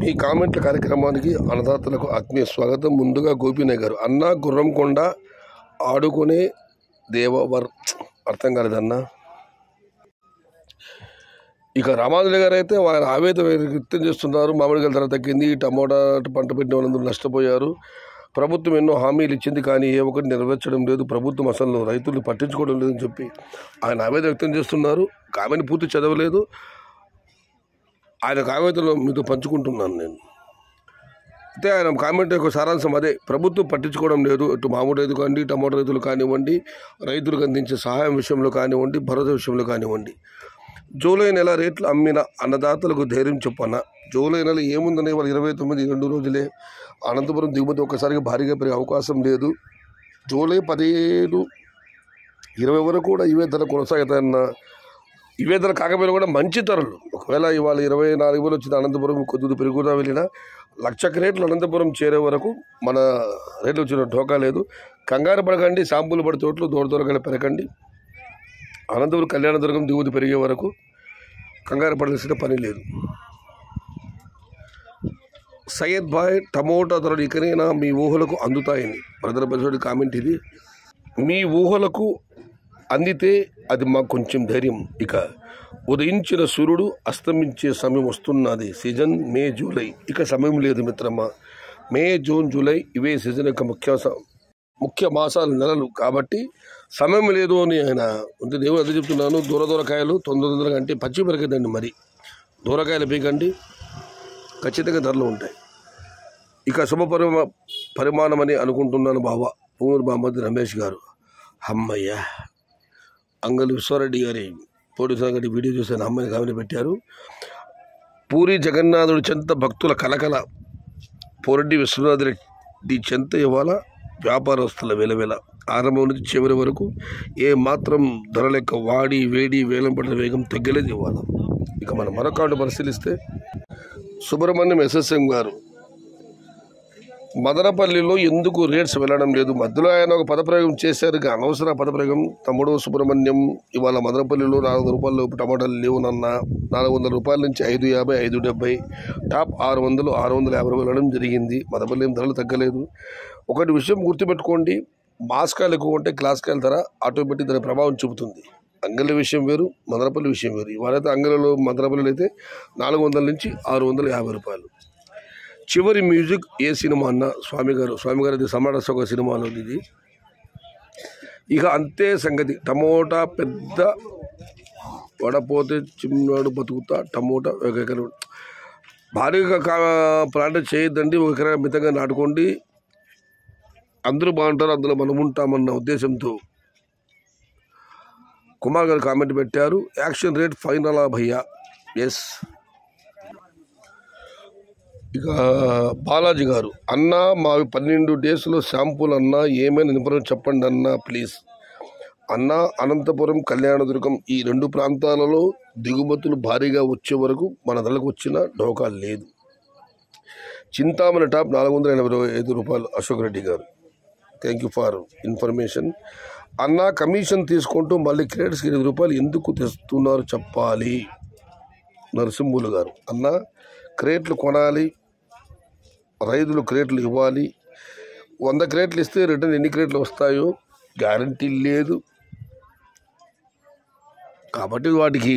మీ కామెంట్ల కార్యక్రమానికి అన్నదాతలకు ఆత్మీయ స్వాగతం. ముందుగా గోపీనాయ్ గారు, అన్న గుర్రంకొండ ఆడుకునే దేవవర్ అర్థం కాలేదన్న. ఇక రామాంజలి గారు అయితే ఆయన ఆవేదన వ్యక్తం చేస్తున్నారు. మామిడికాయల ధర తగ్గింది, టమోటా పంట పెట్టిన వాళ్ళందరూ నష్టపోయారు. ప్రభుత్వం ఎన్నో హామీలు ఇచ్చింది, కానీ ఏ ఒక్కటి నెరవేర్చడం లేదు. ప్రభుత్వం అసలు రైతులు పట్టించుకోవడం లేదని చెప్పి ఆయన ఆవేదన వ్యక్తం చేస్తున్నారు. కామెంట్ పూర్తి చదవలేదు, ఆయన కామెంట్లో మీతో పంచుకుంటున్నాను నేను. అయితే ఆయన కామెంట్ యొక్క సారాంశం అదే, ప్రభుత్వం పట్టించుకోవడం లేదు. ఇటు మామూలు రైతు కానివ్వండి, టమాటో రైతులు కానివ్వండి, రైతులకు అందించే సహాయం విషయంలో కానివ్వండి, భరోసా విషయంలో కానివ్వండి. జూలై నెల రేట్లు అమ్మిన అన్నదాతలకు ధైర్యం చెప్పన్న. జూలై నెల ఏముందని వాళ్ళు 29 2 రోజులే. అనంతపురం దిగుమతి ఒక్కసారిగా భారీగా పెరిగే అవకాశం లేదు. జూలై 17, 20 వరకు కూడా ఇవే ధర కొనసాగుతాయన్న. ఇవే ధర కాకపోయినా కూడా మంచి ధరలు. ఒకవేళ ఇవాళ 24,000 వచ్చిన అనంతపురం కొద్దిగా పెరుగుతా వెళ్ళినా 1,00,000 రేట్లు అనంతపురం చేరే వరకు మన రేట్లు వచ్చిన ఢోకా లేదు. కంగారు పడకండి, శాంపుల్ పడి చోట్లు దూరగా పెరగండి. అనంతపురం కళ్యాణదుర్గం దిగుమతి పెరిగే వరకు కంగారు పడాల్సిన పని లేదు. సయ్యద్ భాయ్, టమోటా ధరలు ఇకనైనా మీ ఊహలకు అందుతాయని బ్రదర్ బజోడి కామెంట్ ఇది. మీ ఊహలకు అందితే అది మాకు కొంచెం ధైర్యం. ఇక ఉదయించిన సూర్యుడు అస్తమించే సమయం వస్తున్నది. సీజన్ మే జూలై, ఇక సమయం లేదు మిత్రమా. మే జూన్ జూలై ఇవే సీజన్ యొక్క ముఖ్య మాసాలు, నెలలు. కాబట్టి సమయం లేదు అని ఆయన ఉంది. దేవుడు అదే చెప్తున్నాను. దూరకాయలు తొందరగా అంటే పచ్చి పెరగదండి. మరి దూరకాయలు పీకండి, ఖచ్చితంగా ధరలు ఉంటాయి. ఇక పరిమాణం అని అనుకుంటున్నాను బావ. పూర్ మహమ్మద్ రమేష్ గారు, అమ్మయ్య. అంగలు విశ్వారెడ్డి గారి పోలీసు గారి వీడియో చూసాను, అమ్మాయిని కామెంట్ పెట్టారు. పూరి జగన్నాథుడి చెంత భక్తుల కలకల, పోరెడ్డి విశ్వనాథ్ రెడ్డి చెంత ఇవాళ వ్యాపారస్తుల వెలవెల. ఆరంభం నుంచి చివరి వరకు ఏ మాత్రం ధర లెక్క వాడి వేడి వేలం పడిన వేగం తగ్గలేదు ఇవాళ. ఇక మనం మరొక పరిశీలిస్తే సుబ్రహ్మణ్యం ఎస్ఎస్ఎం గారు, మదనపల్లిలో ఎందుకు రేట్స్ వెళ్ళడం లేదు? మధ్యలో ఆయన ఒక పదప్రయోగం చేశారు, అనవసర పదప్రయోగం. తమ్ముడు సుబ్రహ్మణ్యం, ఇవాళ మదనపల్లిలో 400 రూపాయలు టమాటాలు లేవునన్న. 400 రూపాయల నుంచి 550, 570, టాప్ 600, 650 వెళ్ళడం జరిగింది. మదనపల్లి ఏం ధరలు తగ్గలేదు. ఒకటి విషయం గుర్తుపెట్టుకోండి, మాస్కాయలు ఎక్కువ ఉంటే క్లాస్కాయల ధర ఆటోమేటిక్ దాని ప్రభావం చూపుతుంది. అంగళ్ళ విషయం వేరు, మదనపల్లి విషయం వేరు. ఇవాళైతే అంగళ్ళలో మదనపల్లిలో అయితే 400 నుంచి 650 రూపాయలు. చివరి మ్యూజిక్ ఏ సినిమా అన్న? స్వామి గారు ఇది సమాడ ఒక సినిమాలో ఇది. ఇక అంతే సంగతి. టమోటా పెద్ద వడపోతే చిన్నాడు బతుకుతా. టమోటా 1 ఎకరం భారీగా ప్లాంట్ చేయొద్దండి. 1 ఎకరం మితంగా నాటుకోండి. అందరూ బాగుంటారు, అందులో మనం ఉంటామన్న ఉద్దేశంతో కుమార్ గారు కామెంట్ పెట్టారు. యాక్షన్ రేట్ ఫైనలా భయ్యా? ఎస్. ఇక బాలాజీ గారు, అన్న మావి 12 డేస్లో శాంపుల్ అన్న, ఏమైనా ఇన్ఫర్మేషన్ చెప్పండి అన్న ప్లీజ్. అన్న, అనంతపురం కళ్యాణదుర్గం ఈ 2 ప్రాంతాలలో దిగుమతులు భారీగా వచ్చే వరకు మన ధరలకు వచ్చిన ఢోకా లేదు. చింతామణి టాప్ 485 రూపాయలు. అశోక్ రెడ్డి గారు, థ్యాంక్ యూ ఫర్ ఇన్ఫర్మేషన్. అన్న, కమిషన్ తీసుకుంటూ మళ్ళీ క్రేట్స్కి 8 రూపాయలు ఎందుకు తెస్తున్నారు చెప్పాలి. నరసింహులు గారు, అన్న క్రేట్లు కొనాలి, రైతులు క్రేట్లు ఇవ్వాలి. 100 క్రేట్లు ఇస్తే రిటర్న్ ఎన్ని క్రేట్లు వస్తాయో గ్యారంటీ లేదు. కాబట్టి వాటికి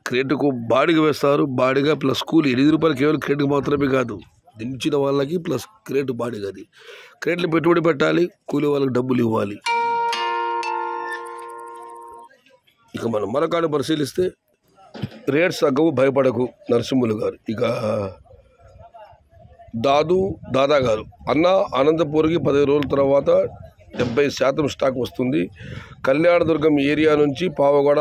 క్రేటుకు బాడిగ వేస్తారు. బాడిగ ప్లస్ కూలి 8 రూపాయలు కేవలం క్రేటుకు మాత్రమే కాదు, దించిన వాళ్ళకి ప్లస్ క్రేటు బాడిగ. అది క్రేట్లు పెట్టుబడి పెట్టాలి, కూలి వాళ్ళకి డబ్బులు ఇవ్వాలి. ఇక మనం మరొకటి పరిశీలిస్తే రేట్స్ తగ్గవు, భయపడకు. నరసింహులు గారు. ఇక దాదా గారు, అన్న అనంతపూర్కి 15 రోజుల తర్వాత 70% స్టాక్ వస్తుంది. కళ్యాణదుర్గం ఏరియా నుంచి పావగడ,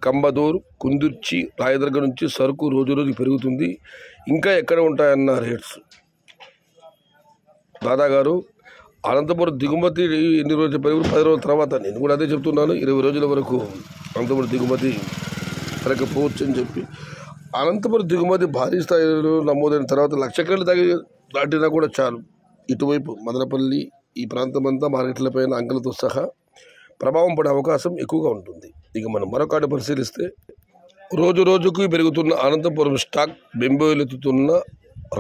కంబదూర్, కుందుర్చి, రాయదుర్గం నుంచి సరుకు రోజు పెరుగుతుంది. ఇంకా ఎక్కడ ఉంటాయన్న రేట్స్? దాదా గారు, అనంతపురం దిగుమతి ఎన్ని రోజులు పెరుగు? 10 రోజుల తర్వాత. నేను కూడా అదే చెప్తున్నాను, 20 రోజుల వరకు అనంతపురం దిగుమతి పెరగకపోవచ్చు అని చెప్పి. అనంతపురం దిగుమతి భారీ స్థాయిలో నమోదైన తర్వాత 1,00,000 క్రేట్లు దాటినా కూడా చాలు. ఇటువైపు మదనపల్లి ఈ ప్రాంతం అంతా మార్కెట్లపైన అంకెలతో సహా ప్రభావం పడే అవకాశం ఎక్కువగా ఉంటుంది. ఇక మనం మరొకటి పరిశీలిస్తే రోజు రోజుకు పెరుగుతున్న అనంతపురం స్టాక్ బెంబేలెత్తుతున్న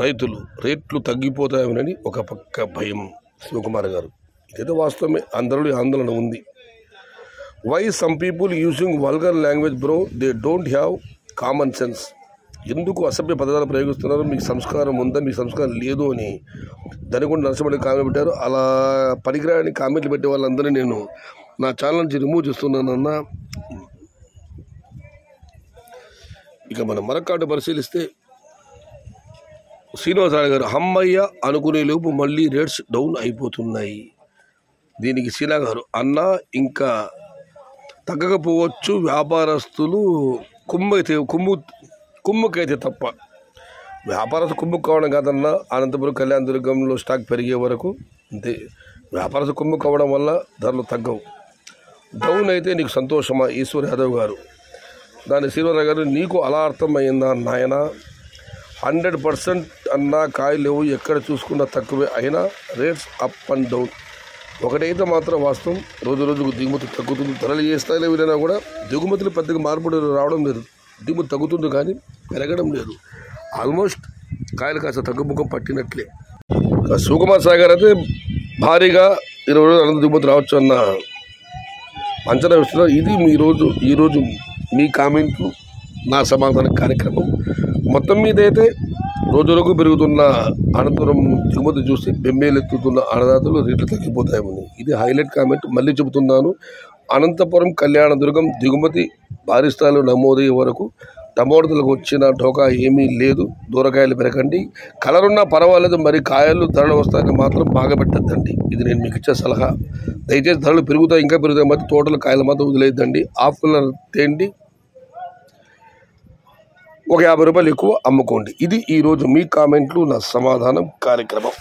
రైతులు రేట్లు తగ్గిపోతాయని ఒక పక్క భయం. శివకుమార్ గారు, ఇదైతే వాస్తవమే, అందరిలో ఆందోళన ఉంది. Why some people using vulgar language bro, they don't have common sense. ఎందుకు అసభ్య పదాలు ప్రయోగిస్తున్నారు? మీకు సంస్కారం ఉందా, మీకు సంస్కారం లేదు అని దనికొండ నరసింహ కామెంట్ పెట్టారు. అలా పనికిరాని కామెంట్లు పెట్టే వాళ్ళందరినీ నేను నా ఛానల్ నుంచి రిమూవ్ చేస్తున్నానన్న. ఇక మనం మరొక కార్డు పరిశీలిస్తే శ్రీనివాసరావు గారు, అమ్మయ్య అనుకునే లోపు మళ్ళీ రేట్స్ డౌన్ అయిపోతున్నాయి. దీనికి సీనా గారు, అన్న ఇంకా తగ్గకపోవచ్చు, వ్యాపారస్తులు కుమ్ముకైతే తప్ప. వ్యాపారస్తు కుమ్ముకు కావడం కాదన్న, అనంతపురం కళ్యాణ దుర్గంలో స్టాక్ పెరిగే వరకు అంతే. వ్యాపారస్తు కుమ్ముకు కావడం వల్ల ధరలు తగ్గవు. డౌన్ అయితే నీకు సంతోషమా? ఈశ్వర్ యాదవ్ గారు, దాని శ్రీనివాసరావు గారు, నీకు అలా అర్థమైందా నాయన? 100% అన్నా కాయలు లేవు, ఎక్కడ చూసుకున్నా తక్కువే, అయినా రేట్స్ అప్ అండ్ డౌన్. ఒకటైతే మాత్రం వాస్తవం, రోజు రోజుకు దిగుమతి తగ్గుతుంది. ధరలు ఏ స్థాయిలో వెళ్ళినా కూడా దిగుమతులు పెద్దగా మార్పులు రావడం లేదు. దిగుమతి తగ్గుతుంది కానీ పెరగడం లేదు. ఆల్మోస్ట్ కాయలు కాస్త తగ్గుముఖం పట్టినట్లే. శివకుమార్ సాగర్ అయితే భారీగా 20 రోజులు అనంత దిగుమతి రావచ్చు అన్న అంచనా వేస్తున్నారు. ఇది ఈరోజు మీ కామెంట్లు, నా సమాధాన కార్యక్రమం. మొత్తం మీద అయితే రోజులకు పెరుగుతున్న అనంతపురం దిగుమతి చూసి బెమ్మేలెత్తుతున్న అన్నదాతలు రేట్లు తగ్గిపోతాయని ఇది హైలైట్ కామెంట్. మళ్ళీ చెబుతున్నాను, అనంతపురం కళ్యాణ దుర్గం దిగుమతి భారీ స్థాయిలో నమోదయ్యే వరకు టమోటాలకు వచ్చిన ఢోకా ఏమీ లేదు. దూరకాయలు పెరగండి, కలర్ ఉన్నా పర్వాలేదు, మరి కాయలు ధరలు వస్తాయని మాత్రం బాగా పెట్టద్దండి. ఇది నేను మీకు ఇచ్చే సలహా. దయచేసి ధరలు పెరుగుతాయి, ఇంకా పెరుగుతాయి, మరి తోటలు కాయలు మాత్రం వదిలేద్దండి. హాఫ్ కలర్ తేండి, ఒక 50 రూపాయలు ఎక్కువ అమ్ముకోండి. ఇది ఈరోజు మీ కామెంట్లు, నా సమాధానం కార్యక్రమం.